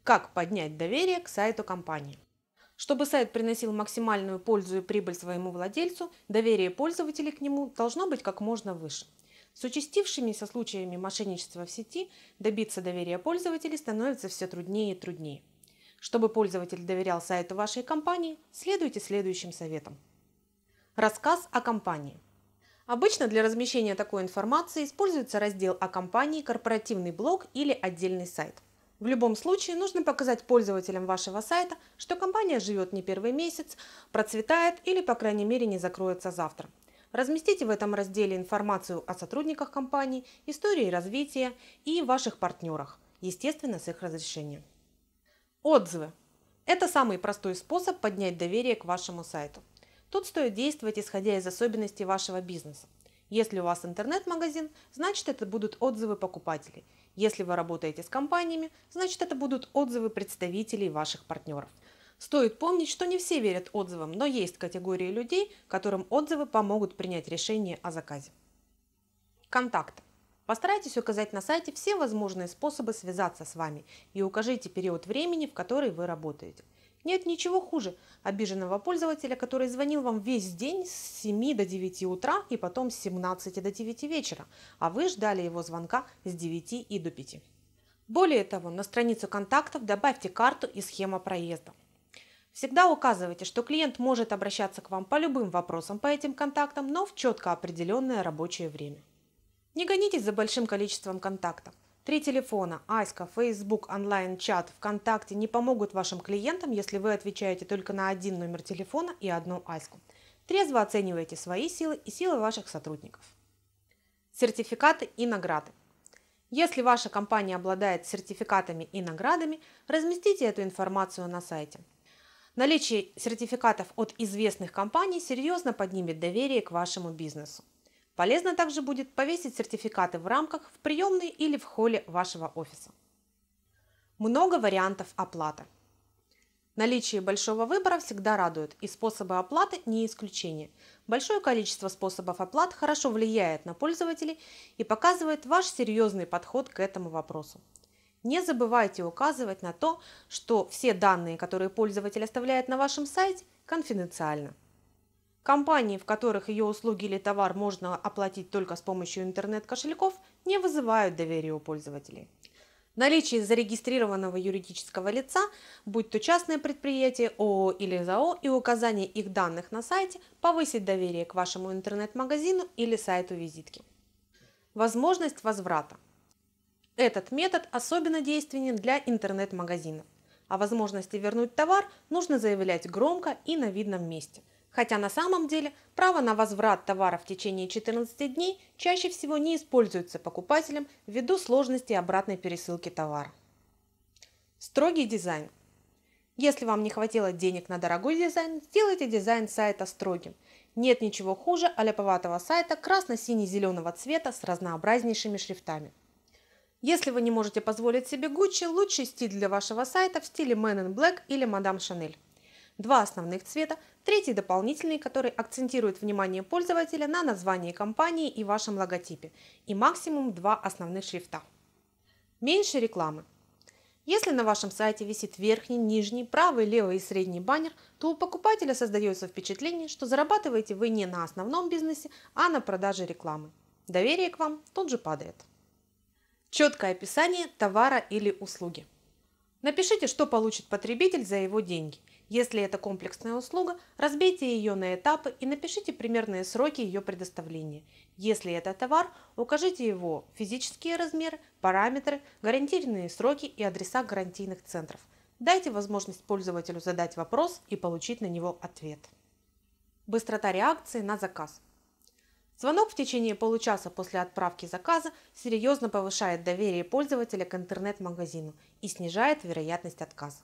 Как поднять доверие к сайту компании? Чтобы сайт приносил максимальную пользу и прибыль своему владельцу, доверие пользователей к нему должно быть как можно выше. С участившимися случаями мошенничества в сети добиться доверия пользователей становится все труднее и труднее. Чтобы пользователь доверял сайту вашей компании, следуйте следующим советам. Рассказ о компании. Обычно для размещения такой информации используется раздел о компании, корпоративный блог или отдельный сайт. В любом случае нужно показать пользователям вашего сайта, что компания живет не первый месяц, процветает или, по крайней мере, не закроется завтра. Разместите в этом разделе информацию о сотрудниках компании, истории развития и ваших партнерах, естественно, с их разрешения. Отзывы. Это самый простой способ поднять доверие к вашему сайту. Тут стоит действовать, исходя из особенностей вашего бизнеса. Если у вас интернет-магазин, значит это будут отзывы покупателей. Если вы работаете с компаниями, значит это будут отзывы представителей ваших партнеров. Стоит помнить, что не все верят отзывам, но есть категории людей, которым отзывы помогут принять решение о заказе. Контакты. Постарайтесь указать на сайте все возможные способы связаться с вами и укажите период времени, в который вы работаете. Нет ничего хуже обиженного пользователя, который звонил вам весь день с 7 до 9 утра и потом с 17 до 9 вечера, а вы ждали его звонка с 9 и до 5. Более того, на страницу контактов добавьте карту и схему проезда. Всегда указывайте, что клиент может обращаться к вам по любым вопросам по этим контактам, но в четко определенное рабочее время. Не гонитесь за большим количеством контактов. 3 телефона, Аська, Facebook, онлайн-чат, ВКонтакте не помогут вашим клиентам, если вы отвечаете только на один номер телефона и одну Аську. Трезво оценивайте свои силы и силы ваших сотрудников. Сертификаты и награды. Если ваша компания обладает сертификатами и наградами, разместите эту информацию на сайте. Наличие сертификатов от известных компаний серьезно поднимет доверие к вашему бизнесу. Полезно также будет повесить сертификаты в рамках, в приемной или в холле вашего офиса. Много вариантов оплаты. Наличие большого выбора всегда радует, и способы оплаты не исключение. Большое количество способов оплат хорошо влияет на пользователей и показывает ваш серьезный подход к этому вопросу. Не забывайте указывать на то, что все данные, которые пользователь оставляет на вашем сайте, конфиденциальны. Компании, в которых ее услуги или товар можно оплатить только с помощью интернет-кошельков, не вызывают доверия у пользователей. Наличие зарегистрированного юридического лица, будь то частное предприятие, ООО или ЗАО, и указание их данных на сайте повысит доверие к вашему интернет-магазину или сайту визитки. Возможность возврата. Этот метод особенно действенен для интернет-магазинов. О возможности вернуть товар нужно заявлять громко и на видном месте. Хотя на самом деле право на возврат товара в течение 14 дней чаще всего не используется покупателем ввиду сложности обратной пересылки товара. Строгий дизайн. Если вам не хватило денег на дорогой дизайн, сделайте дизайн сайта строгим. Нет ничего хуже аляповатого сайта красно-сине-зеленого цвета с разнообразнейшими шрифтами. Если вы не можете позволить себе Gucci, лучший стиль для вашего сайта в стиле Man in Black или Madame Chanel. 2 основных цвета, третий дополнительный, который акцентирует внимание пользователя на названии компании и вашем логотипе, и максимум 2 основных шрифта. Меньше рекламы. Если на вашем сайте висит верхний, нижний, правый, левый и средний баннер, то у покупателя создается впечатление, что зарабатываете вы не на основном бизнесе, а на продаже рекламы. Доверие к вам тут же падает. Четкое описание товара или услуги. Напишите, что получит потребитель за его деньги. Если это комплексная услуга, разбейте ее на этапы и напишите примерные сроки ее предоставления. Если это товар, укажите его физические размеры, параметры, гарантийные сроки и адреса гарантийных центров. Дайте возможность пользователю задать вопрос и получить на него ответ. Быстрота реакции на заказ. Звонок в течение получаса после отправки заказа серьезно повышает доверие пользователя к интернет-магазину и снижает вероятность отказа.